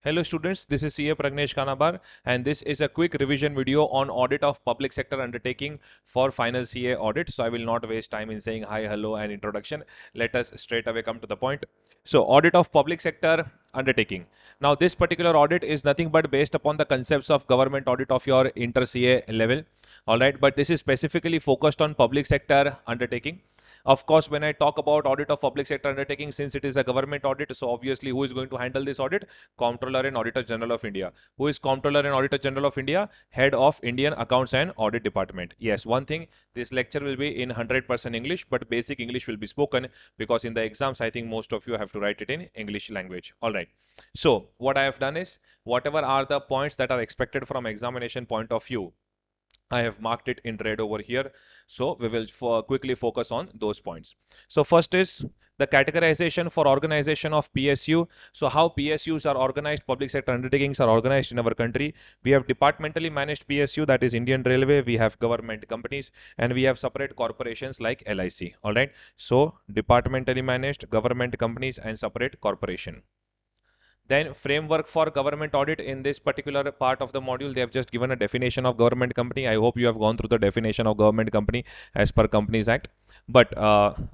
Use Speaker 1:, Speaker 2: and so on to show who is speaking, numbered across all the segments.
Speaker 1: Hello students, this is CA Pragnesh Kanabar and this is a quick revision video on audit of public sector undertaking for final CA audit. So I will not waste time in saying hi, hello and introduction. Let us straight away come to the point. So audit of public sector undertaking. Now this particular audit is nothing but based upon the concepts of government audit of your inter CA level. Alright, but this is specifically focused on public sector undertaking. Of course, when I talk about audit of public sector undertaking, since it is a government audit, so obviously who is going to handle this audit? Comptroller and Auditor General of India. Who is Comptroller and Auditor General of India? Head of Indian Accounts and Audit Department. Yes, one thing, this lecture will be in 100% English, but basic English will be spoken because in the exams, I think most of you have to write it in English language. All right. So what I have done is, whatever are the points that are expected from examination point of view, I have marked it in red over here. So we will quickly focus on those points. So first is the categorization for organization of PSU. So how PSUs are organized, public sector undertakings are organized in our country. We have departmentally managed PSU, that is Indian Railway. We have government companies and we have separate corporations like LIC. All right. So departmentally managed, government companies and separate corporation. Then framework for government audit. In this particular part of the module, they have just given a definition of government company. I hope you have gone through the definition of government company as per Companies Act. But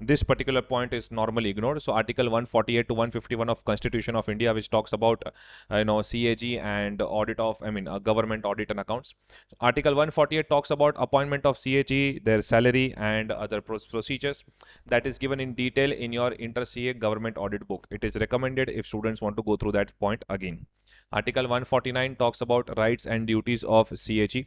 Speaker 1: this particular point is normally ignored. So Article 148 to 151 of Constitution of India, which talks about CAG and audit of, government audit and accounts. So Article 148 talks about appointment of CAG, their salary and other procedures. That is given in detail in your inter CA government audit book. It is recommended if students want to go through that point again. Article 149 talks about rights and duties of CAG.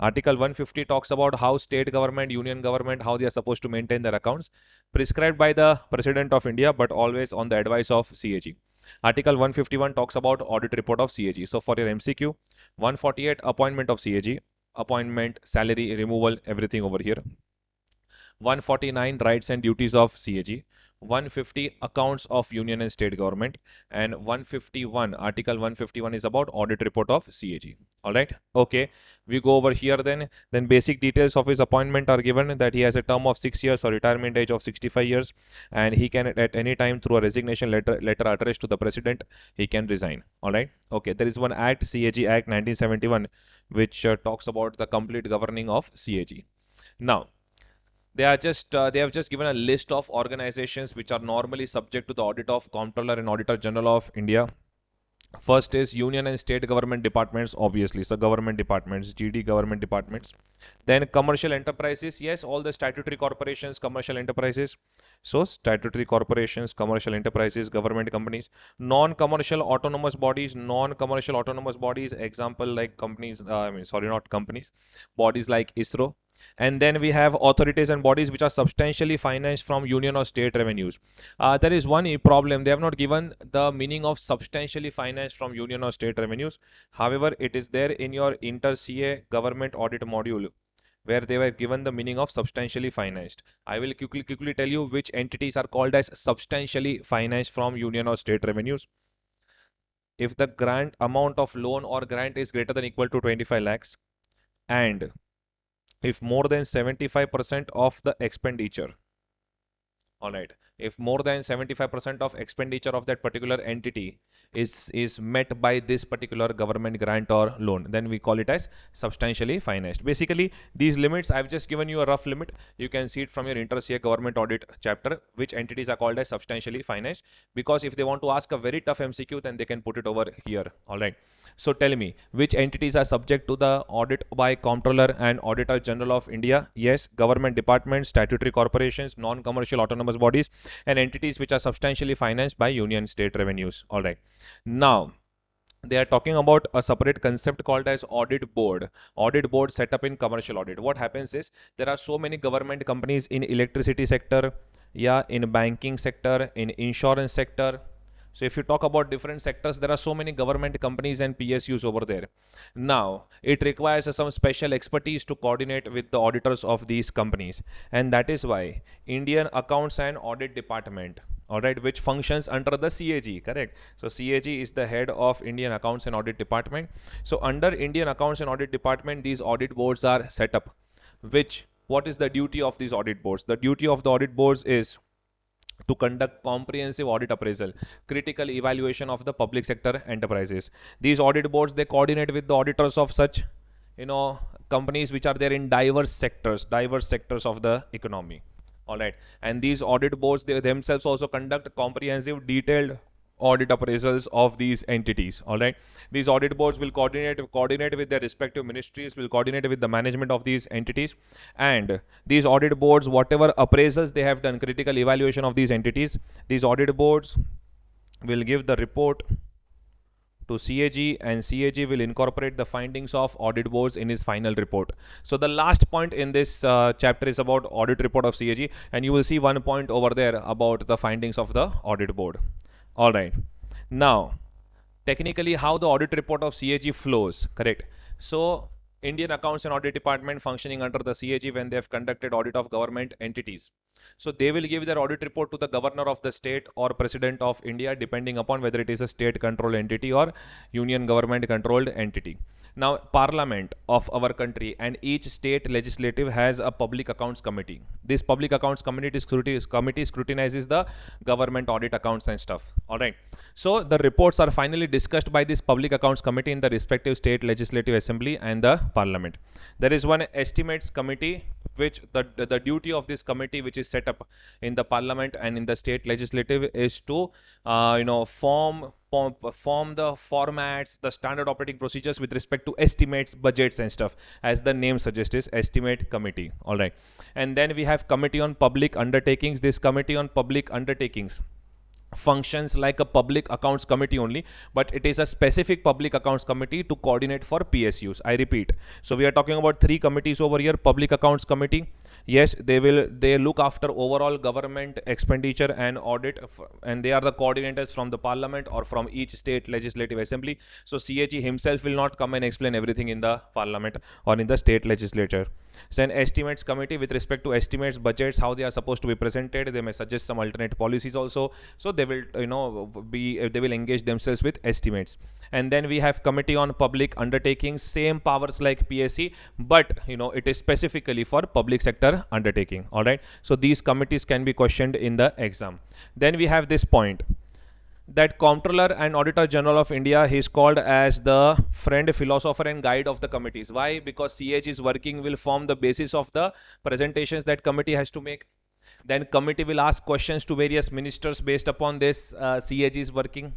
Speaker 1: Article 150 talks about how state government, union government, how they are supposed to maintain their accounts, prescribed by the President of India, but always on the advice of CAG. Article 151 talks about audit report of CAG. So for your MCQ, 148 appointment of CAG, appointment, salary, removal, everything over here. 149 rights and duties of CAG, 150 accounts of union and state government, and 151 article 151 is about audit report of CAG. All right, okay, we go over here. Then basic details of his appointment are given, that he has a term of 6 years or retirement age of 65 years, and he can at any time through a resignation letter addressed to the president, he can resign. All right, okay, there is one act, CAG Act 1971, which talks about the complete governing of CAG. Now they have just given a list of organizations which are normally subject to the audit of Comptroller and Auditor General of India. First is union and state government departments, obviously, so government departments, GD government departments. Then commercial enterprises, yes, all the statutory corporations, commercial enterprises. So statutory corporations, commercial enterprises, government companies. Non-commercial autonomous bodies, example like companies, not companies, bodies like ISRO. And then we have authorities and bodies which are substantially financed from union or state revenues. There is one problem. They have not given the meaning of substantially financed from union or state revenues. However, it is there in your inter CA government audit module where they were given the meaning of substantially financed. I will quickly tell you which entities are called as substantially financed from union or state revenues. If the grant amount of loan or grant is greater than equal to 25 lakhs and if more than 75% of the expenditure, all right, if more than 75% of expenditure of that particular entity is met by this particular government grant or loan, then we call it as substantially financed. Basically, these limits, I've just given you a rough limit. You can see it from your inter-CA government audit chapter, which entities are called as substantially financed, because if they want to ask a very tough MCQ, then they can put it over here. All right. So tell me, which entities are subject to the audit by Comptroller and Auditor General of India? Yes, government departments, statutory corporations, non-commercial autonomous bodies, and entities which are substantially financed by union state revenues. All right. Now, they are talking about a separate concept called as audit board. Audit board set up in commercial audit. What happens is there are so many government companies in electricity sector, yeah, in banking sector, in insurance sector. So if you talk about different sectors, there are so many government companies and PSUs over there. Now, it requires some special expertise to coordinate with the auditors of these companies. And that is why Indian Accounts and Audit Department, all right, which functions under the CAG, correct? So CAG is the head of Indian Accounts and Audit Department. So under Indian Accounts and Audit Department, these audit boards are set up. What is the duty of these audit boards? The duty of the audit boards is to conduct comprehensive audit appraisal, critical evaluation of the public sector enterprises. These audit boards, they coordinate with the auditors of such, you know, companies which are there in diverse sectors of the economy. All right. And these audit boards, they themselves also conduct comprehensive, detailed audit appraisals of these entities. All right. These audit boards will coordinate with their respective ministries, will coordinate with the management of these entities, and these audit boards, whatever appraisals they have done, critical evaluation of these entities, these audit boards will give the report to CAG, and CAG will incorporate the findings of audit boards in his final report. So the last point in this chapter is about audit report of CAG, and you will see one point over there about the findings of the audit board. All right. Now, technically how the audit report of CAG flows, correct? So Indian Accounts and Audit Department functioning under the CAG, when they have conducted audit of government entities, so they will give their audit report to the governor of the state or president of India, depending upon whether it is a state controlled entity or union government controlled entity. Now, Parliament of our country and each state legislative has a public accounts committee. This public accounts committee scrutinizes the government audit accounts and stuff. All right. So the reports are finally discussed by this public accounts committee in the respective state legislative assembly and the parliament. There is one estimates committee, which the duty of this committee, which is set up in the parliament and in the state legislative, is to form the formats, the standard operating procedures with respect to estimates, budgets and stuff. As the name suggests, is estimate committee. All right. And then we have committee on public undertakings. This committee on public undertakings functions like a public accounts committee only, but it is a specific public accounts committee to coordinate for PSUs. I repeat. So we are talking about three committees over here. Public accounts committee, yes, they look after overall government expenditure and audit, and they are the coordinators from the parliament or from each state legislative assembly. So CAG himself will not come and explain everything in the parliament or in the state legislature. So an estimates committee, with respect to estimates, budgets, how they are supposed to be presented, they may suggest some alternate policies also. So they will, they will engage themselves with estimates. And then we have committee on public undertakings, same powers like PSC, but it is specifically for public sector undertaking. All right. So these committees can be questioned in the exam. Then we have this point, that Comptroller and Auditor General of India, he is called as the friend, philosopher and guide of the committees. Why? Because CAG's working will form the basis of the presentations that committee has to make. Then committee will ask questions to various ministers based upon this CAG's working.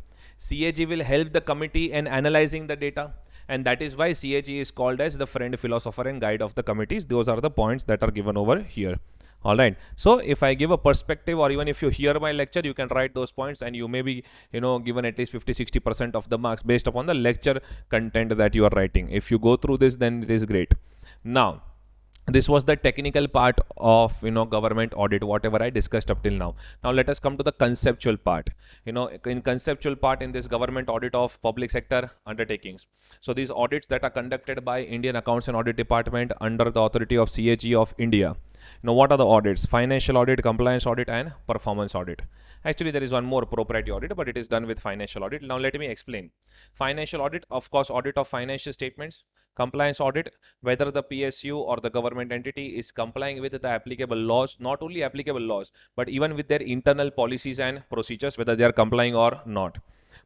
Speaker 1: CAG will help the committee in analyzing the data, and that is why CAG is called as the friend, philosopher and guide of the committees. Those are the points that are given over here. All right. So if I give a perspective, or even if you hear my lecture, you can write those points, and you may be given at least 50-60% of the marks based upon the lecture content that you are writing. If you go through this, then it is great. Now, this was the technical part of government audit, whatever I discussed up till now. Now let us come to the conceptual part. In conceptual part in this government audit of public sector undertakings, so these audits that are conducted by Indian Accounts and Audit Department under the authority of CAG of India. What are the audits? Financial audit, compliance audit and performance audit. Actually, there is one more, propriety audit, but it is done with financial audit. Now let me explain. Financial audit, of course, audit of financial statements. Compliance audit, whether the PSU or the government entity is complying with the applicable laws, not only applicable laws, but even with their internal policies and procedures, whether they are complying or not.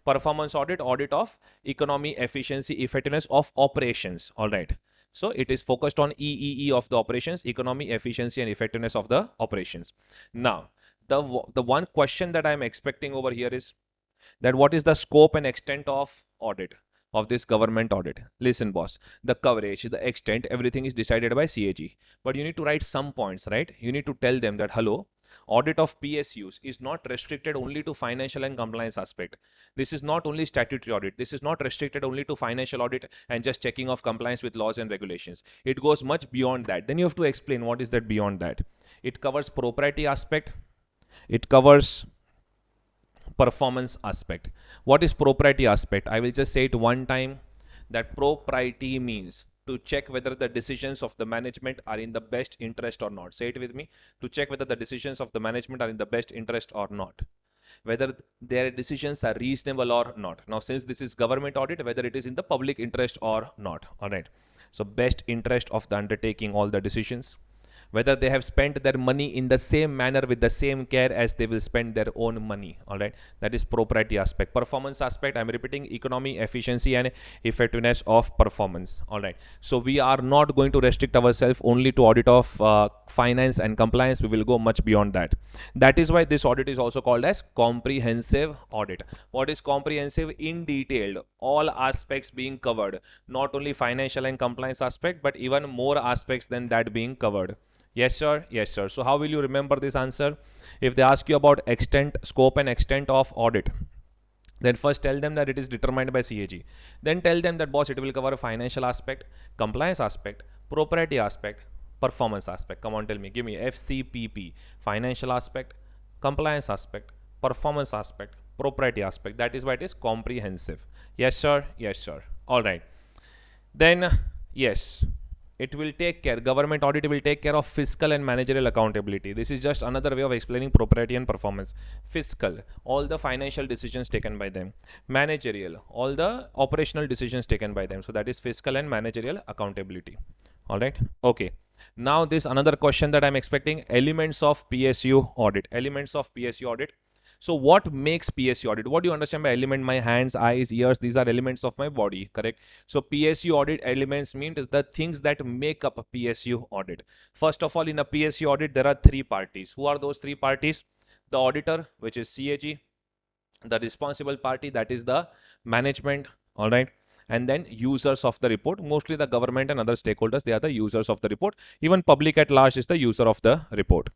Speaker 1: Performance audit, audit of economy, efficiency, effectiveness of operations. All right. So it is focused on EEE of the operations, economy, efficiency and effectiveness of the operations. Now, the one question that I am expecting over here is that what is the scope and extent of audit, of this government audit? Listen, boss, the coverage, the extent, everything is decided by CAG. But you need to write some points, right? You need to tell them that, hello, audit of PSUs is not restricted only to financial and compliance aspect. This is not only statutory audit. This is not restricted only to financial audit and just checking of compliance with laws and regulations. It goes much beyond that. Then you have to explain what is that beyond that. It covers propriety aspect. It covers performance aspect. What is propriety aspect? I will just say it one time, that propriety means to check whether the decisions of the management are in the best interest or not. Say it with me. To check whether the decisions of the management are in the best interest or not. Whether their decisions are reasonable or not. Now, since this is government audit, whether it is in the public interest or not. All right. So best interest of the undertaking, all the decisions. whether they have spent their money in the same manner with the same care as they will spend their own money. All right, that is propriety aspect. Performance aspect, I'm repeating, economy, efficiency and effectiveness of performance. All right, so we are not going to restrict ourselves only to audit of finance and compliance. We will go much beyond that. That is why this audit is also called as comprehensive audit. What is comprehensive? In detailed, all aspects being covered, not only financial and compliance aspect, but even more aspects than that being covered. Yes, sir. Yes, sir. So how will you remember this answer? If they ask you about extent, scope and extent of audit, then first tell them that it is determined by CAG. Then tell them that boss, it will cover financial aspect, compliance aspect, propriety aspect, performance aspect. Come on, tell me. Give me FCPP, financial aspect, compliance aspect, performance aspect, propriety aspect. That is why it is comprehensive. Yes, sir. Yes, sir. All right. Then, yes, it will take care, government audit will take care of fiscal and managerial accountability. This is just another way of explaining propriety and performance. Fiscal, all the financial decisions taken by them. Managerial, all the operational decisions taken by them. So that is fiscal and managerial accountability. All right. Okay. Now this another question that I'm expecting, elements of PSU audit. Elements of PSU audit. So what makes PSU audit? What do you understand by element? My hands, eyes, ears, these are elements of my body, correct? So PSU audit elements mean the things that make up a PSU audit. First of all, in a PSU audit, there are three parties. Who are those three parties? The auditor, which is CAG, the responsible party, that is the management, all right, and then users of the report, mostly the government and other stakeholders, they are the users of the report. Even public at large is the user of the report.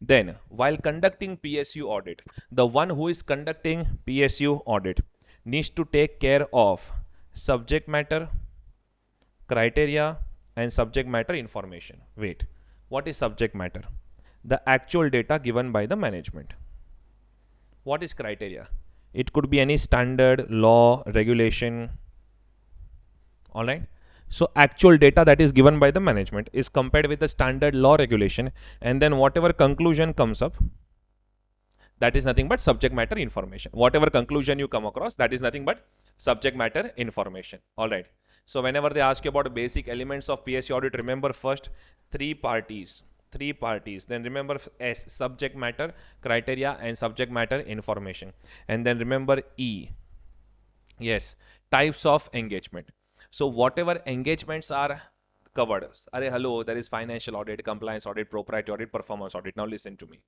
Speaker 1: Then while conducting PSU audit, the one who is conducting PSU audit needs to take care of subject matter, criteria and subject matter information. Wait, what is subject matter? The actual data given by the management. What is criteria? It could be any standard, law, regulation. All right. So actual data that is given by the management is compared with the standard law regulation, and then whatever conclusion comes up, that is nothing but subject matter information. Whatever conclusion you come across, that is nothing but subject matter information. All right. So whenever they ask you about basic elements of PSU audit, remember first three parties. Three parties. Then remember S, subject matter, criteria, and subject matter information. And then remember E. Yes, types of engagement. So whatever engagements are covered. Arey, hello, there is financial audit, compliance audit, propriety audit, performance audit. Now listen to me.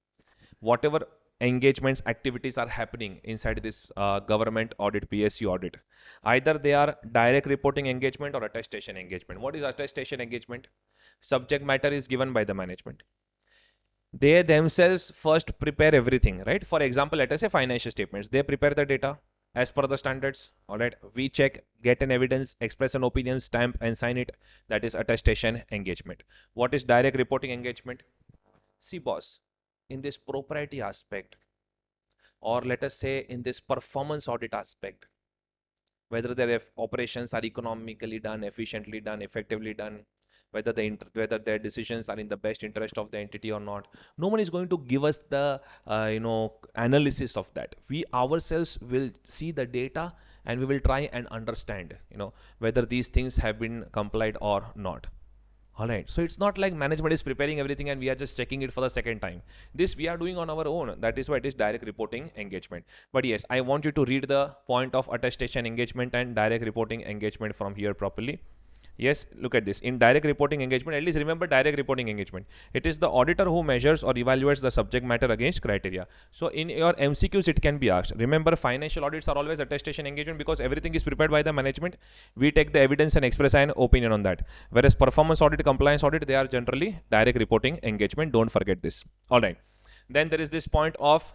Speaker 1: Whatever engagements, activities are happening inside this government audit, PSU audit, either they are direct reporting engagement or attestation engagement. What is attestation engagement? Subject matter is given by the management. They themselves first prepare everything, right? For example, let us say financial statements. They prepare the data as per the standards. All right. We check, get an evidence, express an opinion, stamp and sign it. That is attestation engagement. What is direct reporting engagement? See, boss, in this propriety aspect, or let us say in this performance audit aspect, whether their operations are economically done, efficiently done, effectively done, whether their decisions are in the best interest of the entity or not. No one is going to give us the analysis of that. We ourselves will see the data and we will try and understand whether these things have been complied or not. All right. So it's not like management is preparing everything and we are just checking it for the second time. This we are doing on our own. That is why it is direct reporting engagement. But yes, I want you to read the point of attestation engagement and direct reporting engagement from here properly. Yes, look at this. In direct reporting engagement, at least remember direct reporting engagement. It is the auditor who measures or evaluates the subject matter against criteria. So in your MCQs, it can be asked. Remember, financial audits are always attestation engagement because everything is prepared by the management. We take the evidence and express an opinion on that. Whereas performance audit, compliance audit, they are generally direct reporting engagement. Don't forget this. All right. Then there is this point of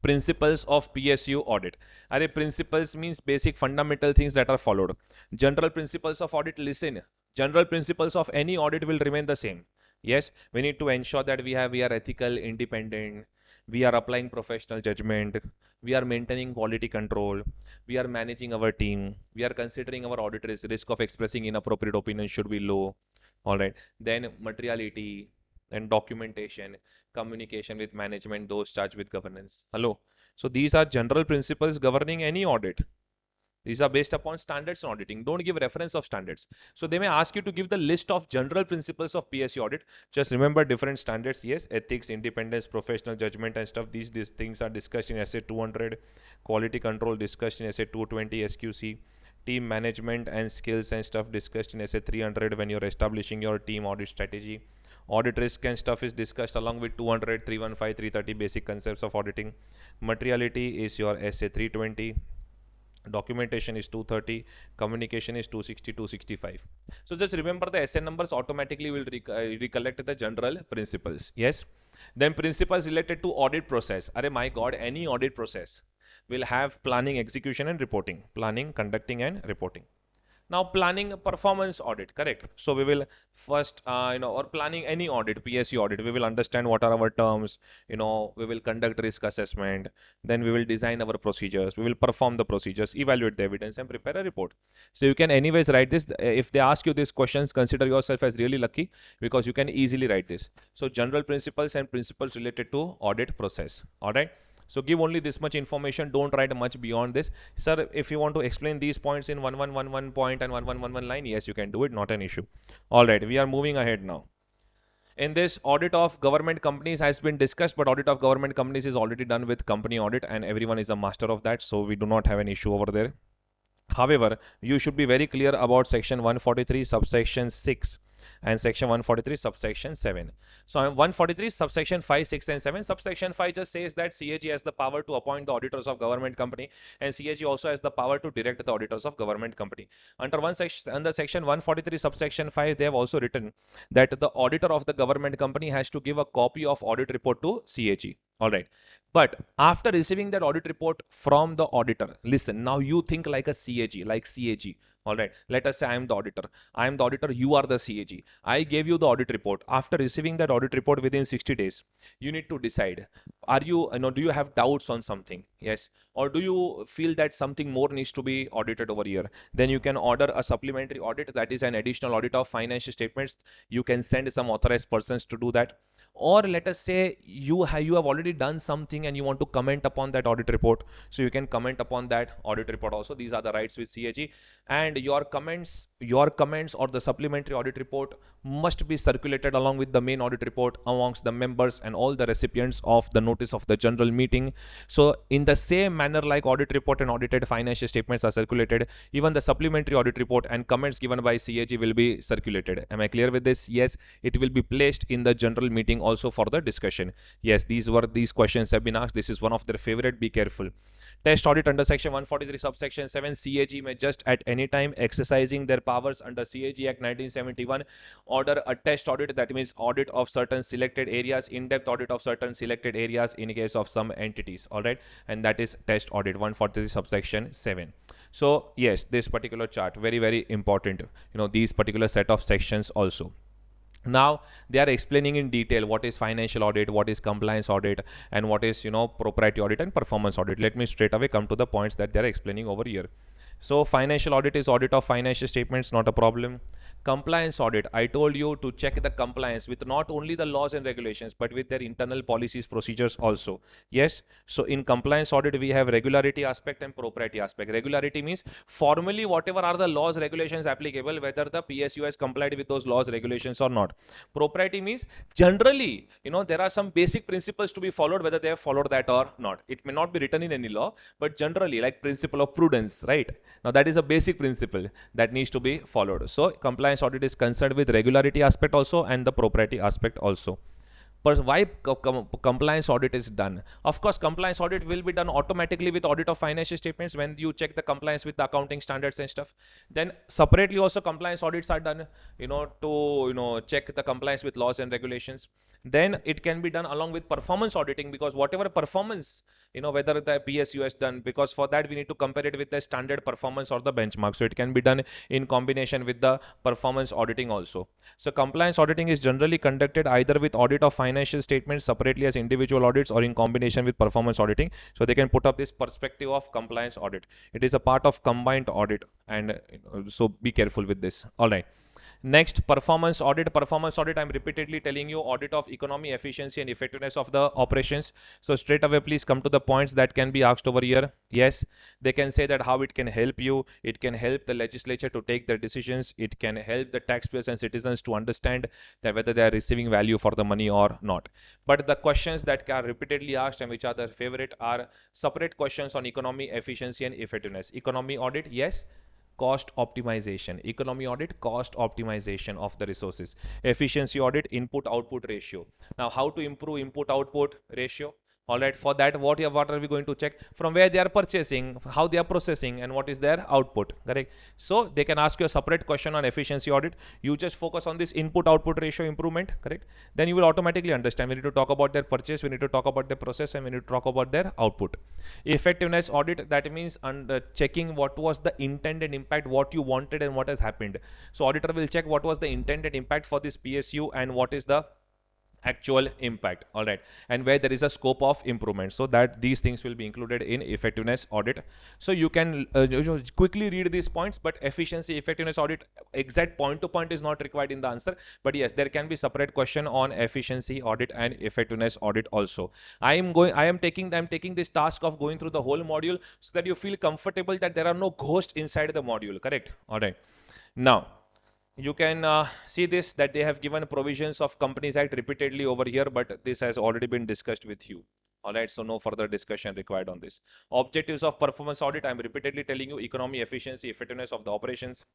Speaker 1: principles of PSU audit. Are principles means basic fundamental things that are followed. General principles of audit, listen. General principles of any audit will remain the same. Yes, we need to ensure that we are ethical, independent, we are applying professional judgment, we are maintaining quality control, we are managing our team, we are considering our auditors risk of expressing inappropriate opinions should be low. All right. Then materiality and documentation, communication with management, those charged with governance. Hello. So these are general principles governing any audit. These are based upon standards in auditing. Don't give reference of standards. So they may ask you to give the list of general principles of PSU audit. Just remember different standards. Yes, ethics, independence, professional judgment and stuff. These things are discussed in SA 200. Quality control discussed in SA 220 SQC. Team management and skills and stuff discussed in SA 300 when you're establishing your team audit strategy. Audit risk and stuff is discussed along with 200, 315, 330 basic concepts of auditing. Materiality is your SA 320. Documentation is 230, communication is 260, 265. So just remember the SN numbers automatically will recollect the general principles. Yes. Then principles related to audit process. Arey my God, any audit process will have planning, execution and reporting. Planning, conducting and reporting. Now planning a performance audit, correct? So we will first, or planning any audit, PSU audit, we will understand what are our terms, we will conduct risk assessment, then we will design our procedures, we will perform the procedures, evaluate the evidence and prepare a report. So you can anyways write this. If they ask you these questions, consider yourself as really lucky because you can easily write this. So general principles and principles related to audit process. All right. So give only this much information. Don't write much beyond this. Sir, if you want to explain these points in 1111 point and 1111 line, yes, you can do it. Not an issue. All right, we are moving ahead now. In this, audit of government companies has been discussed, but audit of government companies is already done with company audit and everyone is a master of that. So we do not have an issue over there. However, you should be very clear about section 143 subsection 6 and section 143 subsection 7. So 143 subsection 5, 6 and 7. Subsection 5 just says that CAG has the power to appoint the auditors of government company and CAG also has the power to direct the auditors of government company. Under section 143 subsection 5, they have also written that the auditor of the government company has to give a copy of audit report to CAG. All right. But after receiving that audit report from the auditor, listen, now you think like a CAG, like CAG. All right. Let us say I am the auditor. I am the auditor. You are the CAG. I gave you the audit report. After receiving that audit report within 60 days, you need to decide, are you, do you have doubts on something? Yes. Or do you feel that something more needs to be audited over here? Then you can order a supplementary audit. That is an additional audit of financial statements. You can send some authorized persons to do that. Or let us say you have already done something and you want to comment upon that audit report, so you can comment upon that audit report also. These are the rights with CAG, and your comments or the supplementary audit report must be circulated along with the main audit report amongst the members and all the recipients of the notice of the general meeting. So in the same manner like audit report and audited financial statements are circulated, even the supplementary audit report and comments given by CAG will be circulated. Am I clear with this? Yes, it will be placed in the general meeting also for the discussion. Yes, these questions have been asked. This is one of their favorite. Be careful. Test audit under section 143 subsection 7. CAG may just at any time exercising their powers under CAG Act 1971 order a test audit, that means audit of certain selected areas, in-depth audit of certain selected areas in case of some entities. All right, and that is test audit 143 subsection 7. So yes, this particular chart very important. These particular set of sections also. Now they are explaining in detail what is financial audit, what is compliance audit, and what is propriety audit and performance audit. Let me straight away come to the points that they are explaining over here. So financial audit is audit of financial statements, not a problem. Compliance audit, I told you to check the compliance with not only the laws and regulations but with their internal policies, procedures also. Yes, so in compliance audit we have regularity aspect and propriety aspect. Regularity means formally whatever are the laws, regulations applicable, whether the PSU has complied with those laws, regulations or not. Propriety means generally there are some basic principles to be followed, whether they have followed that or not. It may not be written in any law, but generally like principle of prudence, right? Now that is a basic principle that needs to be followed. So compliance audit is concerned with regularity aspect also and the propriety aspect also. But why compliance audit is done? Of course, compliance audit will be done automatically with audit of financial statements when you check the compliance with the accounting standards and stuff. Then separately also compliance audits are done, to check the compliance with laws and regulations. Then it can be done along with performance auditing, because whatever performance, whether the PSU has done, because for that we need to compare it with the standard performance or the benchmark. So it can be done in combination with the performance auditing also. So compliance auditing is generally conducted either with audit of financial statements separately as individual audits or in combination with performance auditing. So they can put up this perspective of compliance audit. It is a part of combined audit, and so be careful with this. All right. Next, performance audit. Performance audit, I'm repeatedly telling you, audit of economy, efficiency, and effectiveness of the operations. So straight away, please come to the points that can be asked over here. Yes, they can say that how it can help you. It can help the legislature to take their decisions. It can help the taxpayers and citizens to understand that whether they are receiving value for the money or not. But the questions that are repeatedly asked and which are their favorite are separate questions on economy, efficiency, and effectiveness. Economy audit, yes. Cost optimization. Economy audit, cost optimization of the resources. Efficiency audit, input output ratio. Now how to improve input output ratio? All right, for that, what are we going to check? From where they are purchasing, how they are processing, and what is their output, correct? So they can ask you a separate question on efficiency audit. You just focus on this input output ratio improvement, correct? Then you will automatically understand. We need to talk about their purchase, we need to talk about their process, and we need to talk about their output. Effectiveness audit, that means under checking what was the intended impact, what you wanted and what has happened. So auditor will check what was the intended impact for this PSU and what is the actual impact. All right, and where there is a scope of improvement, so that these things will be included in effectiveness audit. So you can quickly read these points, but efficiency effectiveness audit exact point to point is not required in the answer, but yes, there can be separate question on efficiency audit and effectiveness audit also. I'm taking this task of going through the whole module so that you feel comfortable that there are no ghosts inside the module, correct? All right, now you can see this that they have given provisions of Companies Act repeatedly over here, but this has already been discussed with you. All right, so no further discussion required on this. Objectives of performance audit, I'm repeatedly telling you, economy, efficiency, effectiveness of the operations,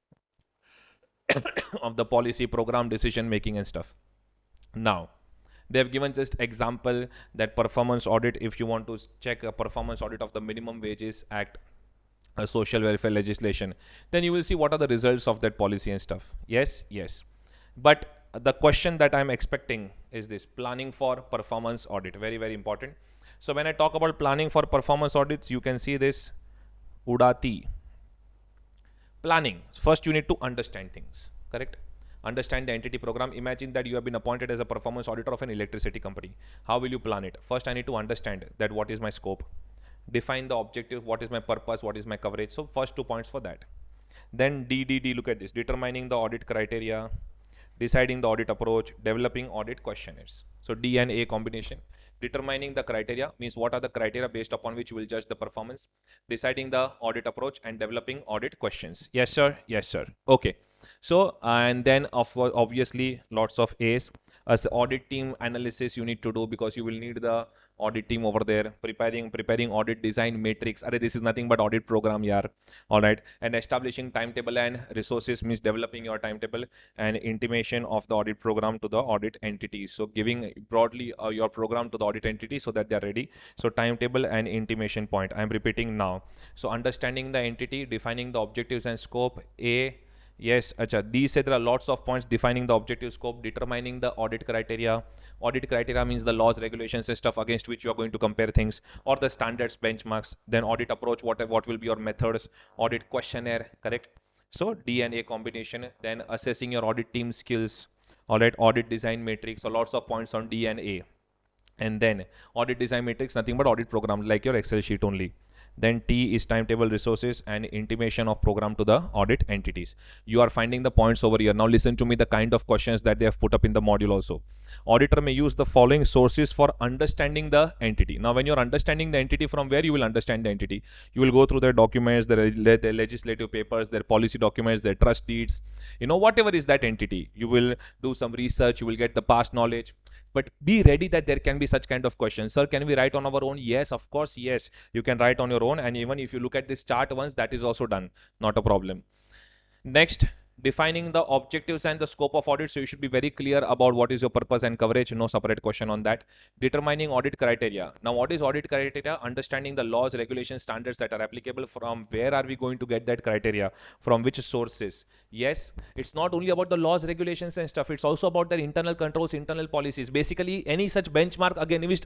Speaker 1: of the policy, program, decision making and stuff. Now, they have given just example that performance audit, if you want to check a performance audit of the Minimum Wages Act, a social welfare legislation, then you will see what are the results of that policy and stuff. Yes, yes. But the question that I'm expecting is this: planning for performance audit. Very, very important. So when I talk about planning for performance audits, you can see this Udati. Planning. First, you need to understand things, correct? Understand the entity program. Imagine that you have been appointed as a performance auditor of an electricity company. How will you plan it? First, I need to understand that what is my scope, define the objective, what is my purpose, what is my coverage. So first 2 points for that. Then DDD, look at this: determining the audit criteria, deciding the audit approach, developing audit questionnaires. So D and A combination. Determining the criteria means what are the criteria based upon which you will judge the performance, deciding the audit approach, and developing audit questions. Yes, sir. Yes, sir. Okay. So, and then obviously lots of A's. As audit team analysis you need to do, because you will need the audit team over there preparing audit design matrix. Array, this is nothing but audit program, yaar. All right, and establishing timetable and resources means developing your timetable and intimation of the audit program to the audit entities. So giving broadly your program to the audit entity so that they are ready. So timetable and intimation point, I'm repeating now. So understanding the entity, defining the objectives and scope. A, yes, acha. These say there are lots of points: defining the objective scope, determining the audit criteria. Audit criteria means the laws, regulations, and stuff against which you are going to compare things, or the standards, benchmarks. Then audit approach, what will be your methods? Audit questionnaire, correct? So D and A combination. Then assessing your audit team skills. All right, audit design matrix. So lots of points on D and A. And then audit design matrix, nothing but audit program, like your Excel sheet only. Then T is timetable, resources, and intimation of program to the audit entities. You are finding the points over here. Now listen to me, the kind of questions that they have put up in the module also. Auditor may use the following sources for understanding the entity. Now when you're understanding the entity, from where you will understand the entity? You will go through their documents, their legislative papers, their policy documents, their trust deeds, whatever is that entity. You will do some research, you will get the past knowledge. But be ready that there can be such kind of questions. Sir, can we write on our own? Yes, of course, yes. You can write on your own, and even if you look at this chart once, that is also done. Not a problem. Next, defining the objectives and the scope of audit. So you should be very clear about what is your purpose and coverage. No separate question on that. Determining audit criteria. Now, what is audit criteria? Understanding the laws, regulations, standards that are applicable. From where are we going to get that criteria? From which sources? Yes, it's not only about the laws, regulations and stuff. It's also about their internal controls, internal policies. Basically, any such benchmark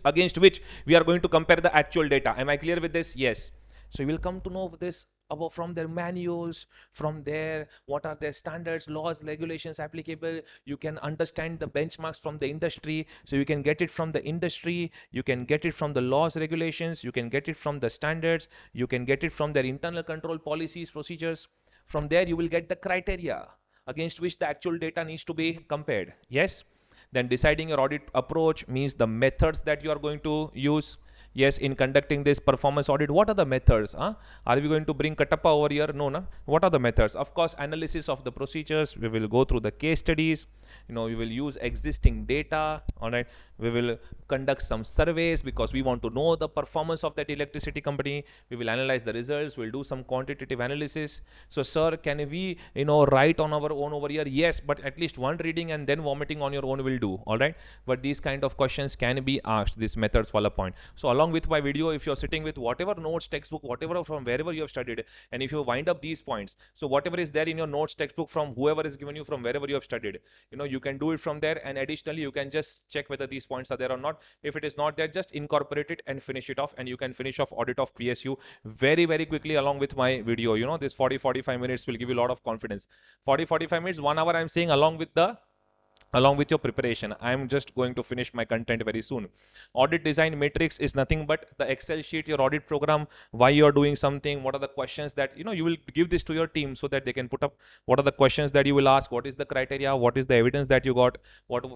Speaker 1: against which we are going to compare the actual data. Am I clear with this? Yes. So you will come to know this about from their manuals, from their what are their standards, laws, regulations applicable. You can understand the benchmarks from the industry. So you can get it from the industry, you can get it from the laws, regulations, you can get it from the standards, you can get it from their internal control policies, procedures. From there you will get the criteria. against which the actual data needs to be compared. Yes. Then deciding your audit approach means the methods that you are going to use. Yes, in conducting this performance audit, what are the methods? Are we going to bring Katappa over here? No, no. What are the methods? Of course, analysis of the procedures. We will go through the case studies. We will use existing data. All right. We will conduct some surveys because we want to know the performance of that electricity company. We will analyze the results. We'll do some quantitative analysis. So, sir, can we, write on our own over here? Yes, but at least one reading and then vomiting on your own will do. All right. But these kind of questions can be asked. These methods fall a point. So, along with my video, if you're sitting with whatever notes, textbook, whatever from wherever you have studied, and if you wind up these points, so whatever is there in your notes, textbook, from whoever is given you from wherever you have studied, you can do it from there. And additionally, you can just check whether these points are there or not. If it is not there, just incorporate it and finish it off, and you can finish off audit of PSU very quickly along with my video. This 40-45 minutes will give you a lot of confidence. 40-45 minutes, 1 hour, I'm saying, along with your preparation. I am just going to finish my content very soon. Audit design matrix is nothing but the Excel sheet, your audit program, why you are doing something, what are the questions that, you will give this to your team so that they can put up, what are the questions that you will ask, what is the criteria, what is the evidence that you got,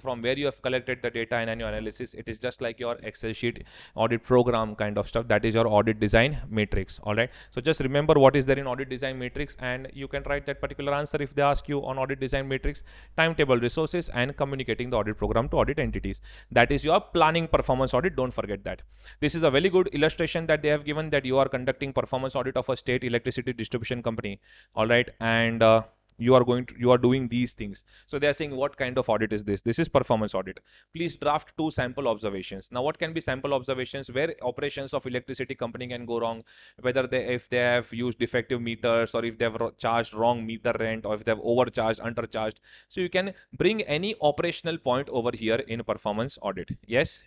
Speaker 1: from where you have collected the data and your analysis. It is just like your Excel sheet audit program kind of stuff. That is your audit design matrix. All right. So just remember what is there in audit design matrix, and you can write that particular answer if they ask you on audit design matrix: timetable, resources, and communicating the audit program to audit entities. That is your planning performance audit. Don't forget that. This is a very good illustration that they have given, that you are conducting performance audit of a state electricity distribution company. All right. And you are doing these things. So they are saying, what kind of audit is this? This is performance audit. Please draft 2 sample observations. Now, what can be sample observations? Where operations of electricity company can go wrong, whether if they have used defective meters, or if they have charged wrong meter rent, or if they have overcharged, undercharged. So you can bring any operational point over here in performance audit. Yes.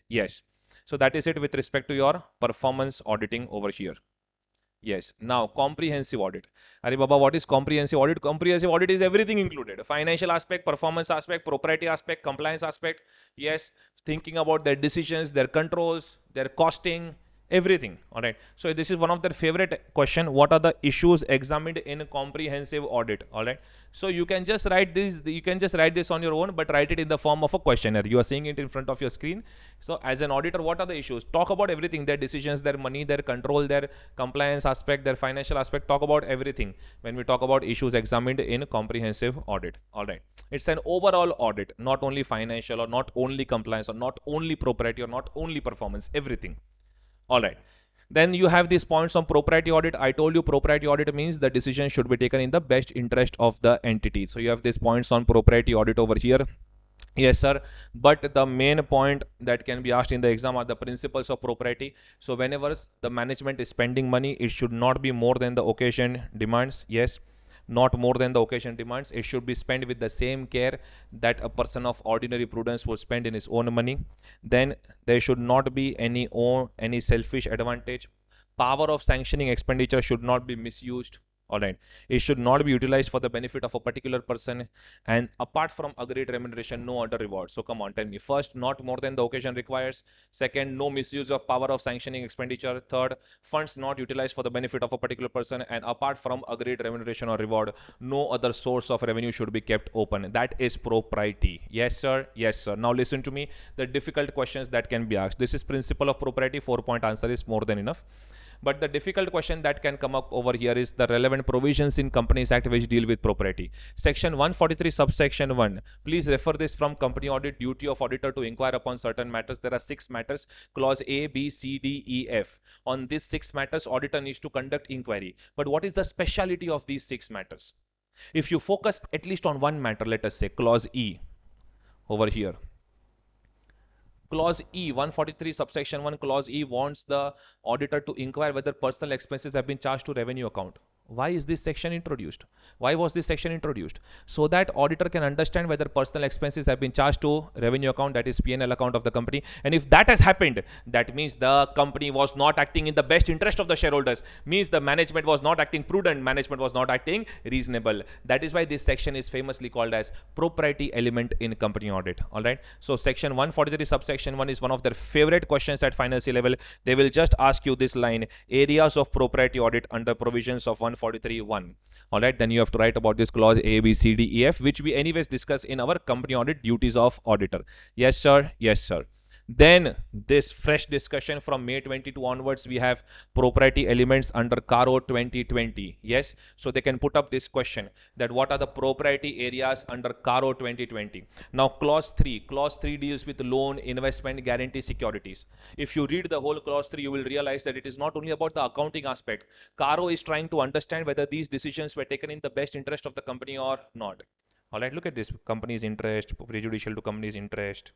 Speaker 1: So that is it with respect to your performance auditing over here. Yes. Now, comprehensive audit. Are Baba, what is comprehensive audit? Comprehensive audit is everything included. Financial aspect, performance aspect, propriety aspect, compliance aspect. Yes. Thinking about their decisions, their controls, their costing, everything. All right. So this is one of their favorite question. What are the issues examined in comprehensive audit? All right. So you can just write this. You can just write this on your own, but write it in the form of a questionnaire. You are seeing it in front of your screen. So as an auditor, what are the issues? Talk about everything: their decisions, their money, their control, their compliance aspect, their financial aspect. Talk about everything when we talk about issues examined in comprehensive audit. All right. It's an overall audit, not only financial, or not only compliance, or not only propriety, or not only performance. Everything. All right. Then you have these points on propriety audit. I told you propriety audit means the decision should be taken in the best interest of the entity. So you have these points on propriety audit over here. Yes, sir. But the main point that can be asked in the exam are the principles of propriety. So whenever the management is spending money, it should not be more than the occasion demands. Yes. Not more than the occasion demands. It should be spent with the same care that a person of ordinary prudence would spend in his own money. Then there should not be any selfish advantage. Power of sanctioning expenditure should not be misused. All right. It should not be utilized for the benefit of a particular person. And apart from agreed remuneration, no other reward. So come on, tell me. First, not more than the occasion requires. Second, no misuse of power of sanctioning expenditure. Third, funds not utilized for the benefit of a particular person. And apart from agreed remuneration or reward, no other source of revenue should be kept open. That is propriety. Yes, sir. Yes, sir. Now listen to me. The difficult questions that can be asked. This is principle of propriety. 4-point answer is more than enough. But the difficult question that can come up over here is the relevant provisions in Companies Act which deal with propriety. Section 143 subsection 1. Please refer this from Company Audit. Duty of auditor to inquire upon certain matters. There are 6 matters. Clause A, B, C, D, E, F. On these 6 matters, auditor needs to conduct inquiry. But what is the speciality of these 6 matters? If you focus at least on one matter, let us say clause E over here. Clause E, 143 subsection 1, clause E wants the auditor to inquire whether personal expenses have been charged to revenue account. Why is this section introduced? Why was this section introduced? So that auditor can understand whether personal expenses have been charged to revenue account, that is P&L account of the company. And if that has happened, that means the company was not acting in the best interest of the shareholders. Means the management was not acting prudent, management was not acting reasonable. That is why this section is famously called as propriety element in company audit. All right. So section 143 subsection 1 is one of their favorite questions at final C level. They will just ask you this line: areas of propriety audit under provisions of 143 143.1. All right, then you have to write about this clause A, B, C, D, E, F, which we anyways discuss in our company audit duties of auditor. Yes, sir. Yes, sir. Then this fresh discussion from May 22 onwards, we have proprietary elements under CARO 2020. Yes, so they can put up this question that what are the proprietary areas under CARO 2020. Now clause 3 deals with loan, investment, guarantee securities. If you read the whole clause 3, you will realize that it is not only about the accounting aspect. CARO is trying to understand whether these decisions were taken in the best interest of the company or not. All right, look at this: company's interest, prejudicial to company's interest,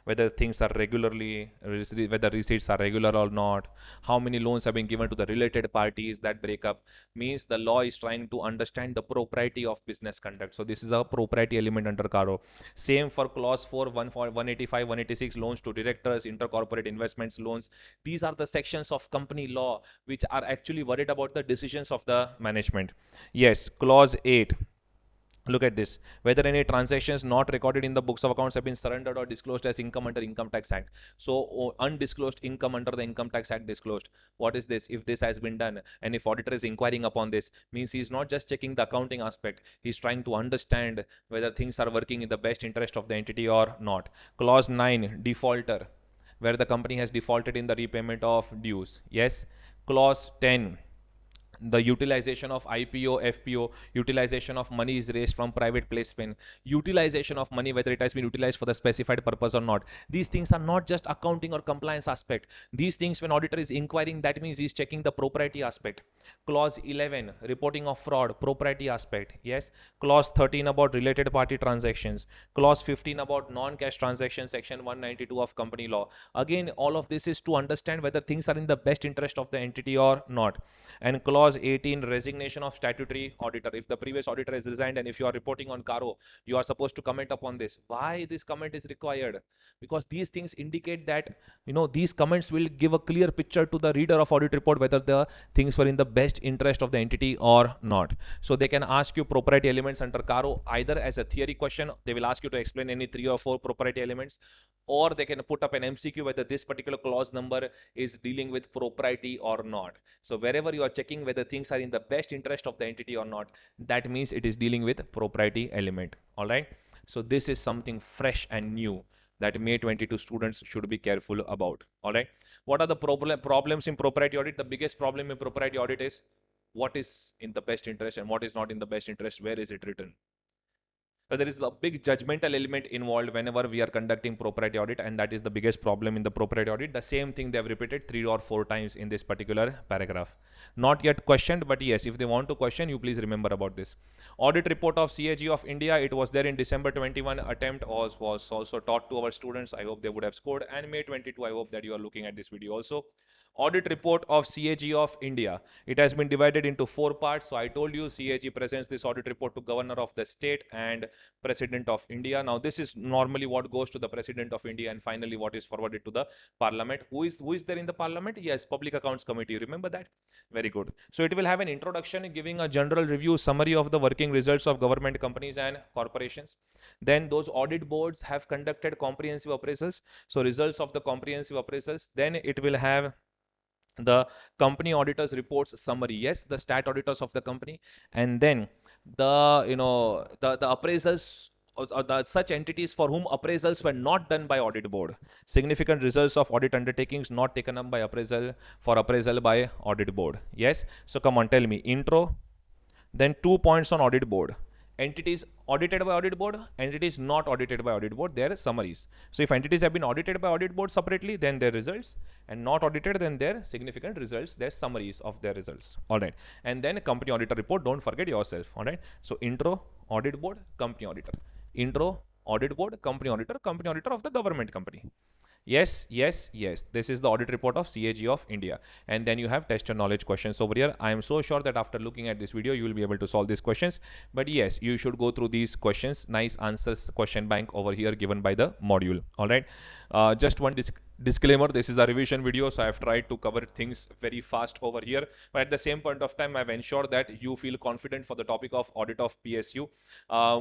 Speaker 1: whether things are regularly, whether receipts are regular or not, how many loans have been given to the related parties. That breakup means the law is trying to understand the propriety of business conduct. So this is a propriety element under CARO. Same for clause 4, 185, 186, loans to directors, intercorporate investments, loans. These are the sections of company law which are actually worried about the decisions of the management. Yes, clause 8. Look at this: whether any transactions not recorded in the books of accounts have been surrendered or disclosed as income under Income Tax Act. So undisclosed income under the Income Tax Act disclosed. What is this? If this has been done and if auditor is inquiring upon this, means he is not just checking the accounting aspect, he is trying to understand whether things are working in the best interest of the entity or not. Clause 9, defaulter, where the company has defaulted in the repayment of dues. Yes. Clause 10, the utilization of IPO, FPO, utilization of money is raised from private placement, utilization of money, whether it has been utilized for the specified purpose or not. These things are not just accounting or compliance aspect. These things, when auditor is inquiring, that means he is checking the propriety aspect. Clause 11, reporting of fraud, propriety aspect. Yes. Clause 13 about related party transactions. Clause 15 about non-cash transactions, section 192 of company law. Again, all of this is to understand whether things are in the best interest of the entity or not. And clause 18, resignation of statutory auditor. If the previous auditor has resigned and if you are reporting on CARO, you are supposed to comment upon this. Why this comment is required? Because these things indicate that, these comments will give a clear picture to the reader of audit report whether the things were in the best interest of the entity or not. So they can ask you propriety elements under CARO either as a theory question, they will ask you to explain any 3 or 4 propriety elements, or they can put up an MCQ whether this particular clause number is dealing with propriety or not. So wherever you are checking whether things are in the best interest of the entity or not, that means it is dealing with propriety element. All right. So this is something fresh and new that May 22 students should be careful about. All right. What are the problems in propriety audit? The biggest problem in propriety audit is what is in the best interest and what is not in the best interest. Where is it written? So there is a big judgmental element involved whenever we are conducting propriety audit, and that is the biggest problem in the propriety audit. The same thing they have repeated 3 or 4 times in this particular paragraph. Not yet questioned, but yes, if they want to question, you please remember about this. Audit report of CAG of India, it was there in December 21. Attempt was also taught to our students. I hope they would have scored. And May 22, I hope that you are looking at this video also. Audit report of CAG of India. It has been divided into 4 parts. So I told you CAG presents this audit report to governor of the state and president of India. Now this is normally what goes to the president of India and finally what is forwarded to the parliament. Who is there in the parliament? Yes, Public Accounts Committee. Remember that? Very good. So it will have an introduction giving a general review summary of the working results of government companies and corporations. Then those audit boards have conducted comprehensive appraisals. So results of the comprehensive appraisals. Then it will have the company auditors reports summary. Yes, the stat auditors of the company. And then the appraisals, or the such entities for whom appraisals were not done by audit board, significant results of audit undertakings not taken up by appraisal by audit board. Yes, so come on, tell me. Intro, then 2 points on audit board: entities audited by audit board, entities not audited by audit board, their summaries. So if entities have been audited by audit board separately, then their results, and not audited, then their significant results, their summaries of their results. All right. And then company auditor report, don't forget yourself. All right. So intro, audit board, company auditor. Intro, audit board, company auditor of the government company. Yes, yes, yes. This is the audit report of CAG of India. And then you have test your knowledge questions over here. I am so sure that after looking at this video, you will be able to solve these questions. But yes, you should go through these questions. Nice answers question bank over here given by the module. All right. Just one Disclaimer, this is a revision video, so I've tried to cover things very fast over here, but at the same point of time I've ensured that you feel confident for the topic of audit of PSU.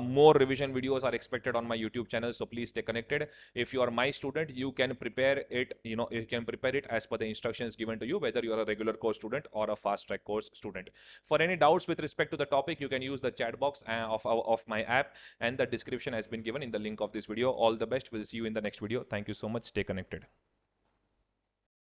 Speaker 1: More revision videos are expected on my YouTube channel, so please stay connected. If you are my student, you can prepare it, you can prepare it as per the instructions given to you, whether you are a regular course student or a fast track course student. For any doubts with respect to the topic, you can use the chat box of my app, and the description has been given in the link of this video. All the best. We'll see you in the next video. Thank you so much. Stay connected.